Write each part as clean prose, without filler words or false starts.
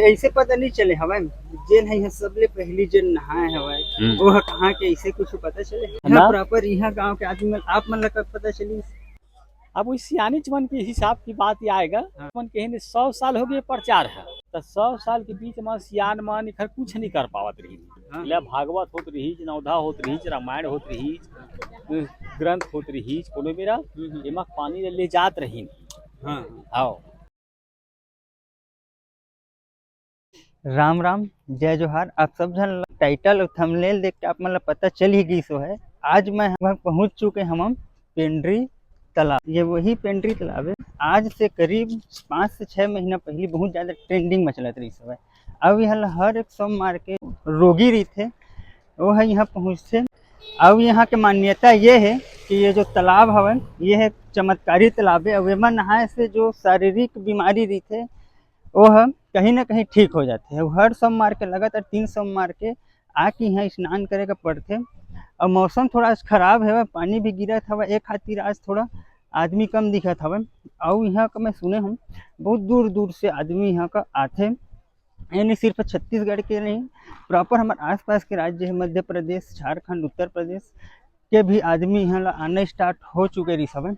ऐसे पता नहीं चले हवा जेन है सबले पहली जेन नहाए हवाए वो है कहाँ के ऐसे कुछ पता चले यहाँ प्रॉपर यहाँ गांव के आदमी मन आप मन लगा पता चली। अब वही सियानिच मन के हिसाब की बात ये आएगा। मन के 100 साल हो गए प्रचार है तो 100 साल के बीच में सियान मन इधर कुछ नहीं कर पावत रही। भागवत होत रही, नवधा होत रही, रामायण होत रही, ग्रंथ होत रही, कोनो मेरा एमा पानी ले जात रही। हाँ राम राम जय जोहार। आप सब जन टाइटल और थंबनेल देख के आप मतलब पता चल ही गई सो है। आज मैं पहुंच चुके हम पेंड्री तालाब। ये वही पेंड्री तालाब है। आज से करीब 5 से 6 महीना पहले बहुत ज़्यादा ट्रेंडिंग में चलत रही सब है। अब यहाँ हर एक सोमवार के रोगी रही थे वो है यहाँ पहुँचते। अब यहाँ के मान्यता ये है कि ये जो तालाब है ये है चमत्कारी तालाब है। अब एमा नहाए से जो शारीरिक बीमारी रही थे वो हम कहीं ना कहीं ठीक हो जाते हैं। हर सोमवार के लगातार 3 सोमवार के आके यहाँ स्नान करे का पड़ते। और मौसम थोड़ा खराब है, पानी भी गिरा था एक खातिर आज थोड़ा आदमी कम दिखा था। और यहाँ का मैं सुने हूँ बहुत दूर दूर से आदमी यहाँ का आते, यानी सिर्फ छत्तीसगढ़ के नहीं प्रॉपर हमारे आसपास के राज्य है मध्य प्रदेश, झारखंड, उत्तर प्रदेश के भी आदमी यहाँ आने स्टार्ट हो चुके रही सब।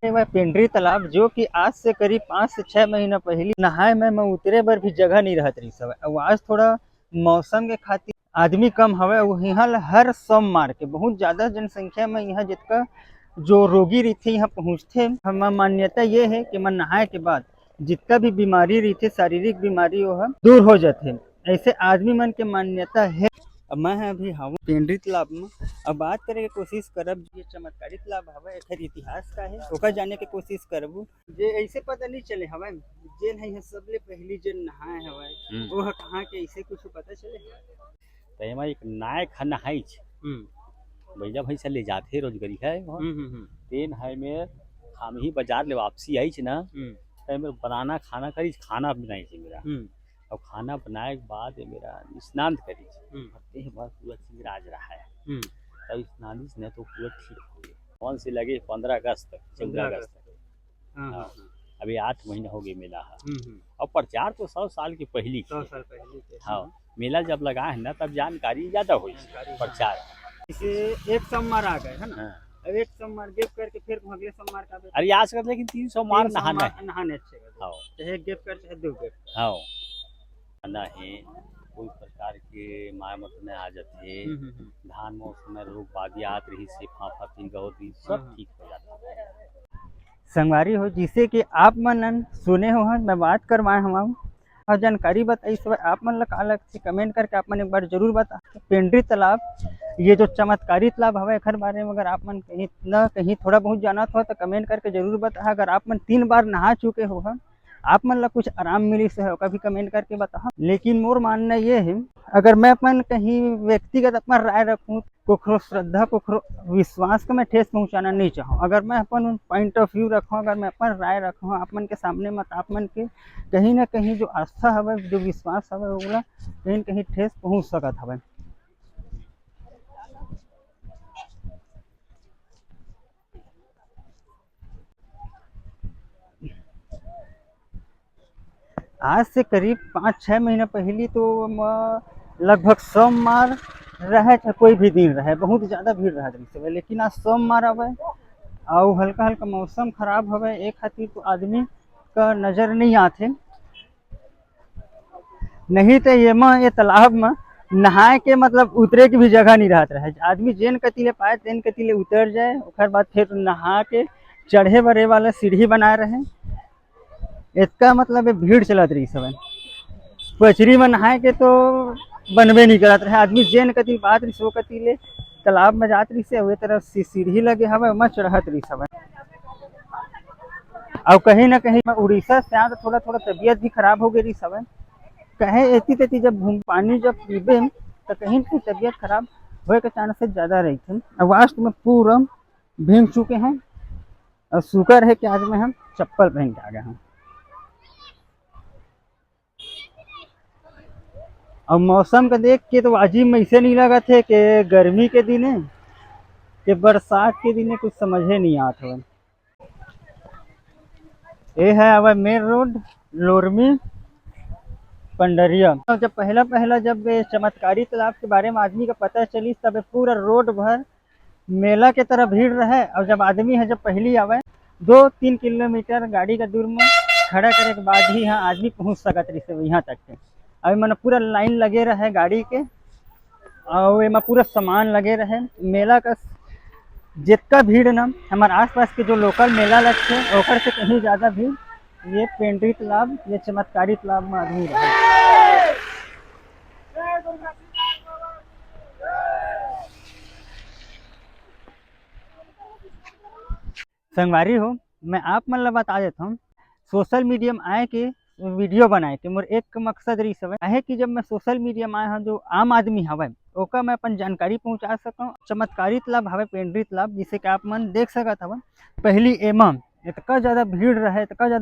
पेंड्री तालाब जो कि आज से करीब 5 से 6 महीना पहले नहाए में मैं उतरे बर भी जगह नहीं रहत रही सब। आज थोड़ा मौसम के खातिर आदमी कम हवे। यहाँ हर सोमवार के बहुत ज़्यादा जनसंख्या में यहाँ जितना जो रोगी रहते यहाँ पहुँचते। हम मान्यता ये है कि मन नहाए के बाद जितना भी बीमारी रहती शारीरिक बीमारी वो है दूर हो जाते। ऐसे आदमी मन के मान्यता है। अब मैं अभी हूँ पेंड्री तालाब में। अब बात करे के कोशिश करब ये चमत्कारी तालाब हवा एकर इतिहास का है ओकर जाने के कोशिश करबू। जे ऐसे पता नहीं चले हवा जेन है सबले पहली जेन नहाए हवा वो है कहाँ के ऐसे कुछ पता चले। तो एमा एक नायक है नहाई भैया भैंसा ले जाते रोजगारी है तेन है में हम ही बाजार ले वापसी आई ना तो बनाना खाना करी खाना बनाई मेरा। और खाना बनाए के बाद मेरा स्नान करी पूरा चिंगराज रहा है। तब स्नान ने तो पूरा ठीक हो गया। कौन से लगे 15 अगस्त तक 14 अगस्त तक। अभी 8 महीना हो गए मेला है। और प्रचार तो 100 साल की पहली 100 साल पहले। हाँ मेला जब लगा है ना तब जानकारी ज्यादा हुई प्रचार। इसे एक सोमवार आ गए है ना। अब एक सोमवार गेप करके फिर अगले सोमवार का अरे आज कर लेकिन 3 सोमवार नहाने अच्छे चाहे गेप कर चाहे 2 गेप। हाँ ना है कोई प्रकार के माय मत में आ जाते धान मौसम में रोग बादी आत रही से फाफा तीन रही सब ठीक हो जाता है। संगवारी हो जिसे कि आप मन सुने हो मैं बात करवाए हम और जानकारी बताई सब आप मन अलग से कमेंट करके आप मन एक बार जरूर बता। पेंड्री तालाब ये जो चमत्कारी तालाब हवा एकर बारे में अगर आप मन कहीं न कहीं थोड़ा बहुत जाना हो तो कमेंट करके जरूर बता। अगर आप मन 3 बार नहा चुके हो आप मन ला कुछ आराम मिली से होगा भी कमेंट करके बताओ। लेकिन मोर मानना ये है अगर मैं अपन कहीं व्यक्तिगत अपना राय रखूँ कोखरो श्रद्धा कोखरो विश्वास को मैं ठेस पहुंचाना नहीं चाहूँ। अगर मैं अपन पॉइंट ऑफ व्यू रखूँ अगर मैं अपन राय रखूँ आप मन के सामने मत आप मन के कहीं ना कहीं जो आस्था हवे जो विश्वास हवे ओला कहीं न कहीं ठेस पहुँच सकत हवे। आज से करीब 5-6 महीना पहले तो लगभग सोमवार रहे चाहे कोई भी दिन रहे बहुत ज़्यादा भीड़ रहा सब। लेकिन आज सोमवार आवे और हल्का हल्का मौसम खराब हवे एक खातिर तो आदमी का नज़र नहीं आते। नहीं तो ये तालाब में नहाए के मतलब उतरे की भी जगह नहीं रहता है। आदमी जेन कतीले पाए तेन कतीले उतर जाए और बाद फिर नहा के चढ़े बड़े वाला सीढ़ी बनाए रहे। इसका मतलब भीड़ चलत रही सब। पचरी में नहाए के तो बनबे नहीं करत रहे। आदमी जेन कति बात रही सो कतीले तालाब में जात रही से वही तरफ सीढ़ी लगे हवे वहाँ चढ़त रही सब। और कहीं ना कहीं उड़ीसा से आया तो थोड़ा थोड़ा तबीयत भी खराब हो गई सब। कहे एती तेती जब पानी जब पीबे तो कहीं ना तबीयत खराब होए के चांसेस ज़्यादा रही थे। अब आज तो मैं पूरा भीग चुके हैं और शुक्र है कि आज में हम चप्पल पहन के आ गए हैं। और मौसम का देख के तो अजीब में ऐसे नहीं लगा थे कि गर्मी के दिन है कि बरसात के दिन है, कुछ समझे नहीं आता हवन। ये है अब मेन रोड लोरमी पंडरिया। तो जब पहला जब ये चमत्कारी तालाब के बारे में आदमी का पता चली तब ये पूरा रोड भर मेला के तरह भीड़ रहे। और जब आदमी है जब पहली आवे 2-3 किलोमीटर गाड़ी का दूर में खड़ा करे के बाद ही यहाँ आदमी पहुँच सकत रही से यहाँ तक के। अभी मैंने पूरा लाइन लगे रहे गाड़ी के और एमा पूरा सामान लगे रहे। मेला का जितना भीड़ ना हमारे आसपास के जो लोकल मेला लगते ओकर से कहीं ज़्यादा भीड़ ये पेंड्री तालाब ये चमत्कारी तालाब में आदमी रहे। संगवारी हो मैं आप मन ला बता देता हूँ सोशल मीडिया में आए के वीडियो बनाए के मोर एक मकसद रही सब है कि जब मैं सोशल मीडिया में आए हूँ जो आम आदमी हवे ओका मैं अपन जानकारी पहुँचा सकूँ। चमत्कारी तालाब हवे पेंड्री तालाब जिसे कि आप मन देख सकत हवन। पहली एमा इतना ज़्यादा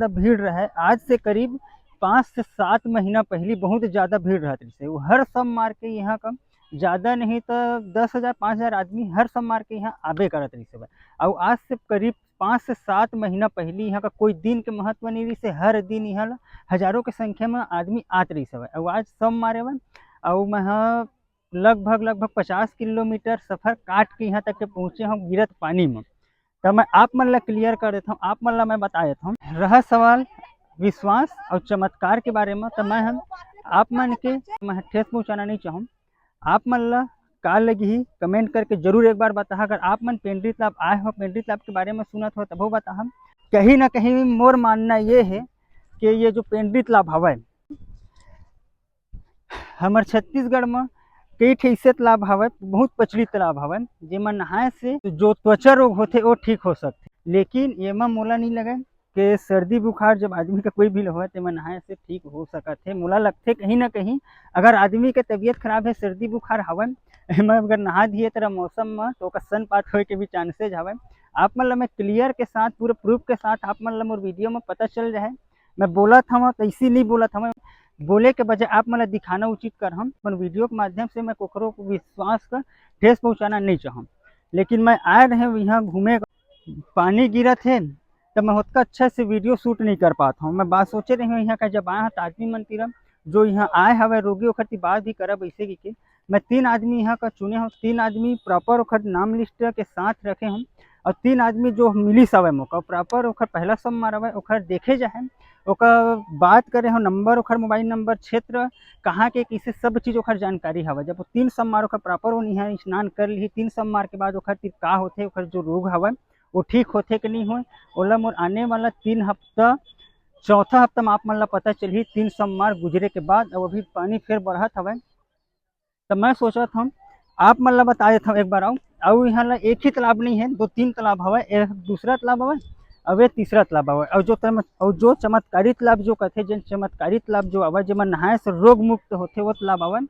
भीड़ रहे आज से करीब 5 से 7 महीना पहले बहुत ज़्यादा भीड़ रहती से वो हर सब मार के यहाँ का ज़्यादा नहीं तो 10,000-5,000 आदमी हर सब मार के यहाँ आबे करत रही सब। और आज से करीब 5 से 7 महीना पहले यहाँ का कोई दिन के महत्व नहीं रही से हर दिन यहाँ हजारों के संख्या में आदमी आत रही सब। और आज सब मारे वन और मैं लगभग 50 किलोमीटर सफ़र काट के यहाँ तक के पहुँचे हम गिरत पानी में। तो मैं आप मन ला क्लियर कर देता हूँ आप मन ला मैं बता देता हूँ। रहा सवाल विश्वास और चमत्कार के बारे में तो मैं हम आप मन के मैं ठेस पहुँचाना नहीं चाहूँ। आप मन ला का लगी ही कमेंट करके जरूर एक बार बता। अगर आप मन पेंड्री तालाब आए हो पेंड्री तालाब के बारे में सुनत हो तब वो बता। हम कहीं ना कहीं मोर मानना ये है कि ये जो पेंड्री तालाब हवा हमारे छत्तीसगढ़ में कई ठे ऐसे तालाब हवे बहुत प्रचलित तालाब हवे जेमा नहाए से जो त्वचा रोग होते वो ठीक हो सकते। लेकिन एमा मोला नहीं लगे कि सर्दी बुखार जब आदमी का कोई भी हो तो नहाए से ठीक हो सकत है। मोला लगते कहीं ना कहीं अगर आदमी के तबीयत खराब है सर्दी बुखार हवे एमा अगर नहा दिए तरह मौसम में तो सनपात होए के भी चांसेज हवे। आप मन ला मैं क्लियर के साथ पूरे प्रूफ के साथ आप मन ला मोर वीडियो में पता चल जाए। मैं बोला था तो इसी नहीं बोला था बोले के बजाय आप मतलब दिखाना उचित कर हम पर वीडियो के माध्यम से मैं कोकरों को विश्वास का ठेस पहुंचाना नहीं चाहूँ। लेकिन मैं आए रहे यहाँ घूमे पानी गिरा थे तब मैं उतना अच्छा से वीडियो शूट नहीं कर पाता हूँ। मैं बात सोचे रही हूँ यहाँ का जब आया तो आदमी मन तीरम जो यहाँ आए हवे रोगी ओखर बात भी करब ऐसे कि मैं 3 आदमी यहाँ का चुने हूँ 3 आदमी प्रॉपर ओखर नाम लिस्ट के साथ रखे हूँ और 3 आदमी जो मिली सवे मौका प्रॉपर ओखर पहला सब मारवे ओखर देखे जाए ओकर बात करे हो नंबर ओखर मोबाइल नंबर क्षेत्र कहाँ के किसे सब चीज़ ओखर जानकारी हवे। जब 3 सब मार ओखर प्रॉपर वो यहाँ स्नान कर ली 3 सब मार के बाद ओखर का होते ओखर जो रोग हवे वो ठीक होते कि नहीं हो ओला मोर आने वाला 3 हफ्ता चौथा हफ्ता में आप मन ला पता चली 3 सब मार गुजरे के बाद और अभी पानी फिर बढ़त हवे। तो मैं सोचा था आप मन ला बता देता हूँ एक बार आओ यहाँ ला एक ही तालाब नहीं है 2-3 तालाब हवा एक दूसरा तालाब हवा अब ये तीसरा तालाब हवा और जो चमत्कारी तालाब जो कहते जिन चमत्कारी तालाब जो हवा जिसमें नहाए से रोग मुक्त होते वो तालाब हवा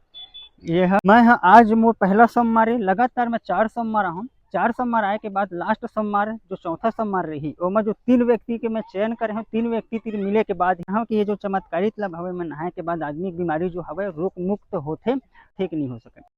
ये है। मैं आज मोर पहला सब मारे लगातार मैं 4 सब मारा हूँ 4 सब मार आए के बाद लास्ट सब मार जो चौथा सब मार रही वो मैं जो 3 व्यक्ति के मैं चयन करे हूँ 3 व्यक्ति तीन मिले के बाद यहाँ की ये जो चमत्कारी तालाब हवे में नहाए के बाद आदमी की बीमारी जो हवे रोग मुक्त होते ठीक नहीं हो सके।